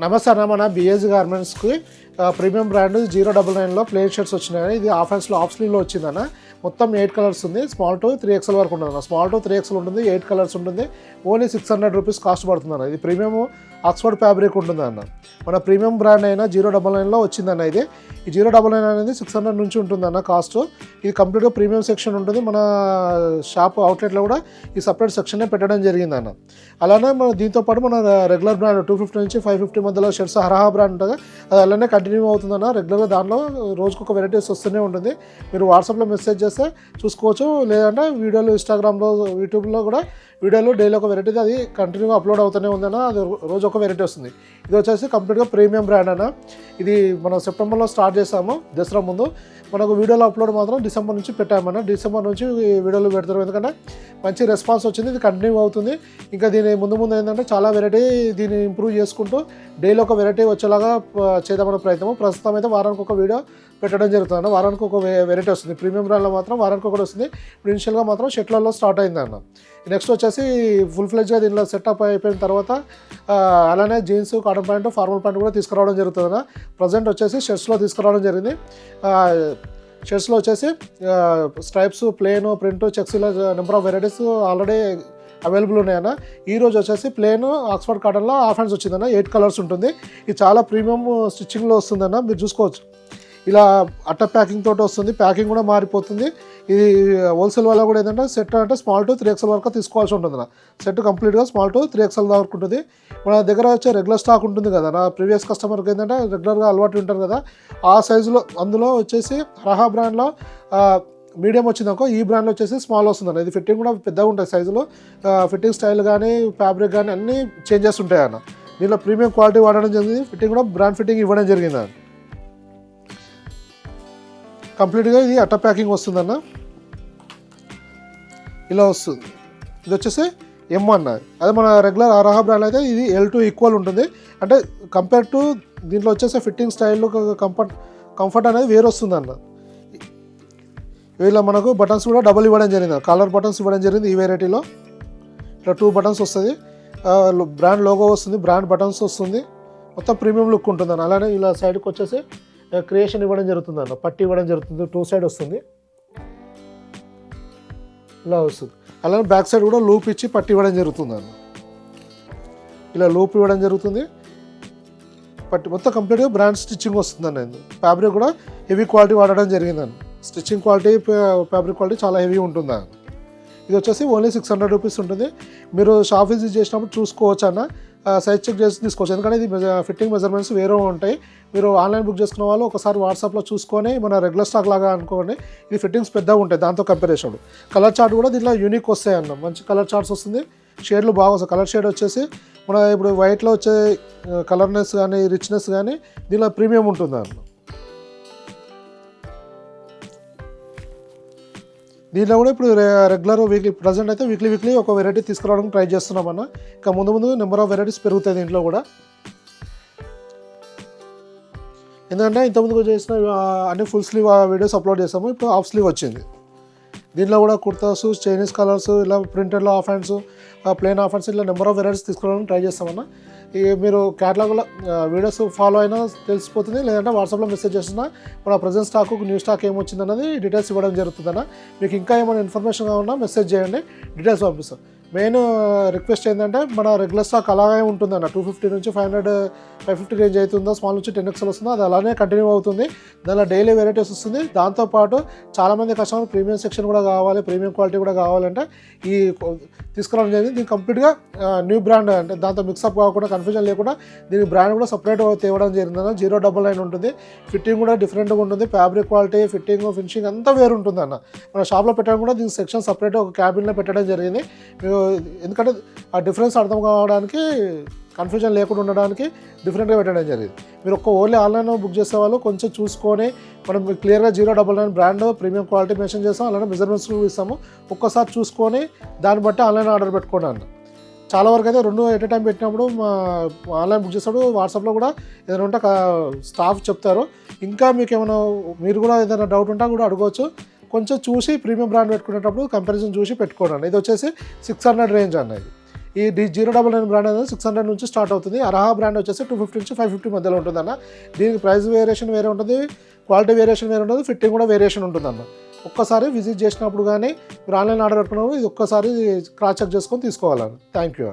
నమస్తే అన్న, మన బిఏజీ గార్మెంట్స్కి ప్రీమియం బ్రాండ్ 099లో ప్లేన్ షర్ట్స్ వచ్చినాయి. ఇది ఆఫ్ స్లీవ్లో వచ్చిందన్న. మొత్తం 8 కలర్స్ ఉంది. స్మాల్ టు 3XL వరకు ఉంటుంది అన్న. స్మాల్ టు 3XL ఉంటుంది, 8 కలర్స్ ఉంటుంది. ఓన్లీ 600 రూపీస్ కాస్ట్ పడుతుంది అన్న. ఇది ప్రీమియం ఆక్స్ఫర్డ్ ఫ్యాబ్రిక్ ఉంటుంది అన్న. మన ప్రీమియం బ్రాండ్ అయినా 099లో వచ్చిందన్న. ఇది ఈ 099 అనేది 600 నుంచి ఉంటుందన్న కాస్ట్. ఇది కంప్లీట్గా ప్రీమియం సెక్షన్ ఉంటుంది. మన షాప్ అవుట్లెట్లో కూడా ఈ సపరేట్ సెక్షనే పెట్టడం జరిగిందన్న. అలానే మన దీంతోపాటు మన రెగ్యులర్ బ్రాండ్ 250 నుంచి 550 మధ్యలో షర్ట్స్ హరహా బ్రాండ్ ఉంటుంది. అది అలానే కంటిన్యూ అవుతుందన్న. రెగ్యులర్గా దానిలో రోజుకొక వెరైటీస్ వస్తూనే ఉంటుంది. మీరు వాట్సాప్లో మెసేజ్ చేస్తే చూసుకోవచ్చు, లేదంటే వీడియోలు ఇన్స్టాగ్రామ్లో యూట్యూబ్లో కూడా వీడియోలు డైలీ ఒక వెరైటీ అది కంటిన్యూగా అప్లోడ్ అవుతూనే ఉందన్న. అది రోజు ఒక వెరైటీ వస్తుంది. ఇది వచ్చేసి కంప్లీట్గా ప్రీమియం బ్రాండ్ అన్న. ఇది మనం సెప్టెంబర్లో స్టార్ట్ చేసాము, దసరా ముందు. మనకు వీడియోలో అప్లోడ్ మాత్రం డిసెంబర్ నుంచి పెట్టామన్న. డిసెంబర్ నుంచి వీడియోలు పెడతారు, ఎందుకంటే మంచి రెస్పాన్స్ వచ్చింది. ఇది కంటిన్యూ అవుతుంది. ఇంకా దీని ముందు ఏంటంటే చాలా వెరైటీ దీన్ని ఇంప్రూవ్ చేసుకుంటూ డైలీ ఒక వెరైటీ వచ్చేలాగా చేద్దామన్న ప్రయత్నం. ప్రస్తుతం అయితే వారానికి ఒక వీడియో పెట్టడం జరుగుతుంది. వారానికి ఒక వెరైటీ వస్తుంది. ప్రీమియం బ్రాండ్లో మాత్రం వారానికి ఒకటి వస్తుంది. ఇప్పుడు ఇనిషియల్గా మాత్రం షర్ట్లలో స్టార్ట్ అయింది అన్న. నెక్స్ట్ వచ్చేసి ఫుల్ ఫ్లెడ్జ్గా దీనిలో సెటప్ అయిపోయిన తర్వాత అలానే jeans, cotton pant, formal pant కూడా తీసుకురావడం జరుగుతుంది అన్న. ప్రజెంట్ వచ్చేసి షర్ట్స్లో తీసుకురావడం జరిగింది. షర్ట్స్లో వచ్చేసి స్ట్రైప్స్, ప్లేన్, ప్రింట్, చెక్స్ ఇలా number of varieties already available ఉన్నాయన్న. ఈరోజు వచ్చేసి ప్లేన్ ఆక్స్ఫర్డ్ కాటన్లో హాఫ్ హ్యాండ్స్ వచ్చిందన్న. 8 కలర్స్ ఉంటుంది. ఇది చాలా ప్రీమియం స్టిచ్చింగ్లో వస్తుందన్న. మీరు చూసుకోవచ్చు, ఇలా అట్ట ప్యాకింగ్ తోటి వస్తుంది. ప్యాకింగ్ కూడా మారిపోతుంది. ఇది హోల్సేల్ వల్ల కూడా ఏంటంటే సెట్ అంటే స్మాల్ టు 3XL వరకు తీసుకోవాల్సి ఉంటుంది నా. సెట్ కంప్లీట్గా స్మాల్ టు 3XL వరకు ఉంటుంది. మన దగ్గర వచ్చే రెగ్యులర్ స్టాక్ ఉంటుంది కదా, నా ప్రీవియస్ కస్టమర్కి ఏంటంటే రెగ్యులర్గా అలవాటు ఉంటారు కదా, ఆ సైజులో అందులో వచ్చేసి రహా బ్రాండ్లో మీడియం వచ్చిందనుకో, ఈ బ్రాండ్లో వచ్చేసి స్మాల్ వస్తుందన్న. ఇది ఫిట్టింగ్ కూడా పెద్దగా ఉంటుంది సైజులో. ఫిట్టింగ్ స్టైల్ కానీ ఫ్యాబ్రిక్ కానీ అన్నీ చేంజెస్ ఉంటాయి అన్న. దీనిలో ప్రీమియం క్వాలిటీ వాడడం జరిగింది. ఫిట్టింగ్ కూడా బ్రాండ్ ఫిట్టింగ్ ఇవ్వడం జరిగింది అన్న. కంప్లీట్గా ఇది అట్ట ప్యాకింగ్ వస్తుందన్న. ఇలా వస్తుంది. ఇది వచ్చేసి M అన్న. అదే మన రెగ్యులర్ రహా బ్రాండ్ అయితే ఇది L2 ఈక్వల్ ఉంటుంది. అంటే కంపేర్ టు దీంట్లో వచ్చేసి ఫిట్టింగ్ స్టైల్ కంఫర్ట్ అనేది వేరు వస్తుందన్న. వీళ్ళ మనకు బటన్స్ కూడా డబుల్ ఇవ్వడం జరిగింది. కాలర్ బటన్స్ ఇవ్వడం జరిగింది ఈ వెరైటీలో. ఇట్లా 2 బటన్స్ వస్తుంది. బ్రాండ్ లోగో వస్తుంది, బ్రాండ్ బటన్స్ వస్తుంది. మొత్తం ప్రీమియం లుక్ ఉంటుందన్న. అలానే ఇలా సైడ్కి వచ్చేసి క్రియేషన్ ఇవ్వడం జరుగుతుంది అన్న. పట్టి ఇవ్వడం జరుగుతుంది. 2 సైడ్ వస్తుంది, ఇలా వస్తుంది. అలానే బ్యాక్ సైడ్ కూడా లూప్ ఇచ్చి పట్టి ఇవ్వడం జరుగుతుంది అన్న. ఇలా లూప్ ఇవ్వడం జరుగుతుంది. పట్టి మొత్తం కంప్లీట్గా బ్రాండ్ స్టిచ్చింగ్ వస్తుంది అన్న. ఫ్యాబ్రిక్ కూడా హెవీ క్వాలిటీ వాడడం జరిగిందన్న. స్టిచ్చింగ్ క్వాలిటీ, ఫ్యాబ్రిక్ క్వాలిటీ చాలా హెవీ ఉంటుంది అన్న. ఇది వచ్చేసి ఓన్లీ 600 రూపీస్ ఉంటుంది. మీరు షాప్ విజిట్ చేసినప్పుడు చూసుకోవచ్చు అన్న. సైజ్ చెక్ చేసి తీసుకోవచ్చు, ఎందుకంటే ఇది ఫిట్టింగ్ మెజర్మెంట్స్ వేరే ఉంటాయి. మీరు ఆన్లైన్ బుక్ చేసుకున్న వాళ్ళు ఒకసారి వాట్సాప్లో చూసుకొని మన రెగ్యులర్ స్టాక్ లాగా అనుకోండి. ఇది ఫిట్టింగ్స్ పెద్దగా ఉంటాయి దాంతో కంపారిజన్. కలర్ చార్ట్ కూడా దీంట్లో యూనిక్ వస్తాయి అన్న. మంచి కలర్ చార్ట్స్ వస్తుంది. షేడ్లు బాగా వస్తాయి. కలర్ షేడ్ వచ్చేసి మన ఇప్పుడు వైట్లో వచ్చే కలర్నెస్ కానీ రిచ్నెస్ కానీ దీనిలో ప్రీమియం ఉంటుంది అన్న. దీంట్లో కూడా ఇప్పుడు రెగ్యులర్ వీక్లీ ప్రజెంట్ అయితే వీక్లీ ఒక వెరైటీ తీసుకురావడానికి ట్రై చేస్తున్నామన్న. ఇంకా ముందు నెంబర్ ఆఫ్ వెరైటీస్ పెరుగుతాయి దీంట్లో కూడా. ఎందుకంటే ఇంతకుముందు చేసిన అన్ని ఫుల్ స్లీవ్ వీడియోస్ అప్లోడ్ చేసాము. ఇప్పుడు హాఫ్ స్లీవ్ వచ్చింది. దీంట్లో కూడా కుర్తాస్, చైనీస్ కలర్స్, ఇలా ప్రింటెడ్లో half hands, plain half hands, ఇలా నెంబర్ ఆఫ్ వెరైటీస్ తీసుకోవడానికి ట్రై చేస్తామన్న. మీరు క్యాటలాగ్లో వీడియోస్ ఫాలో అయినా తెలిసిపోతుంది, లేదంటే వాట్సాప్లో మెసేజ్ చేస్తున్నా మన ప్రజెంట్ స్టాక్, న్యూ స్టాక్ ఏమొచ్చిందన్నది డీటెయిల్స్ ఇవ్వడం జరుగుతుందన్న. మీకు ఇంకా ఏమైనా ఇన్ఫర్మేషన్ కావాలన్నా మెసేజ్ చేయండి, డీటెయిల్స్ పంపిస్తాం. మెయిన్ రిక్వెస్ట్ ఏంటంటే మన రెగ్యులర్ స్టాక్ అలాగే ఉంటుందన్న. 250 నుంచి 550 రేంజ్ అవుతుందో, స్మాల్ నుంచి 10XL వస్తుందో అది అలానే కంటిన్యూ అవుతుంది. దానిలో డైలీ వెరైటీస్ వస్తుంది. దాంతోపాటు చాలామంది కస్టమర్ ప్రీమియం సెక్షన్ కూడా కావాలి, ప్రీమియం క్వాలిటీ కూడా కావాలంటే ఈ తీసుకురావడం జరిగింది. దీనికి కంప్లీట్గా న్యూ బ్రాండ్, అంటే దాంతో మిక్సప్ కాకుండా కన్ఫ్యూజన్ లేకుండా దీనికి బ్రాండ్ కూడా సపరేట్ తేవడం జరిగిందన్న. 099 ఉంటుంది. ఫిట్టింగ్ కూడా డిఫరెంట్గా ఉంటుంది. ఫ్యాబ్రిక్ క్వాలిటీ, ఫిట్టింగ్, ఫినిషింగ్ అంతా వేరు ఉంటుంది అన్న. మన షాప్లో పెట్టడం కూడా దీనికి సెక్షన్ సపరేట్ ఒక క్యాబిన్లో పెట్టడం జరిగింది. ఎందుకంటే ఆ డిఫరెన్స్ అర్థం కావడానికి, కన్ఫ్యూజన్ లేకుండా ఉండడానికి డిఫరెంట్గా పెట్టడం జరిగింది. మీరు ఓన్లీ ఆన్లైన్లో బుక్ చేసే వాళ్ళు కొంచెం చూసుకొని, మనం క్లియర్గా 099 బ్రాండ్ ప్రీమియం క్వాలిటీ మెన్షన్ చేస్తాం, అలానే మెజర్మెంట్స్ ఇస్తాము. ఒక్కసారి చూసుకొని దాన్ని బట్టి ఆన్లైన్ ఆర్డర్ పెట్టుకోండి అన్న. చాలా వరకు అయితే 2 ఎట్ ఏ టైం పెట్టినప్పుడు ఆన్లైన్ బుక్ చేసినప్పుడు వాట్సాప్లో కూడా ఏదైనా ఉంటే స్టాఫ్ చెప్తారు. ఇంకా మీకు ఏమైనా మీరు కూడా ఏదైనా డౌట్ ఉంటే కూడా అడగవచ్చు. కొంచెం చూసి ప్రీమియం బ్రాండ్ పెట్టుకునేటప్పుడు కంపారిజన్ చూసి పెట్టుకోండి. ఇది వచ్చేసి 600 రేంజ్ అన్నది. ఈ 099 బ్రాండ్ అనేది 600 నుంచి స్టార్ట్ అవుతుంది. అరహా బ్రాండ్ వచ్చేసి 250 నుంచి 550 మధ్యలో ఉంటుందన్న. దీనికి ప్రైస్ వేరియేషన్ వేరే ఉంటుంది, క్వాలిటీ వేరియేషన్ వేరే ఉంటుంది, ఫిట్టింగ్ కూడా వేరియేషన్ ఉంటుందన్న. ఒక్కసారి విజిట్ చేసినప్పుడు కానీ మీరు ఆన్లైన్ ఆర్డర్ పెట్టుకున్నప్పుడు ఇది ఒక్కసారి క్రాస్ చెక్ చేసుకొని తీసుకోవాలన్న. Thank you.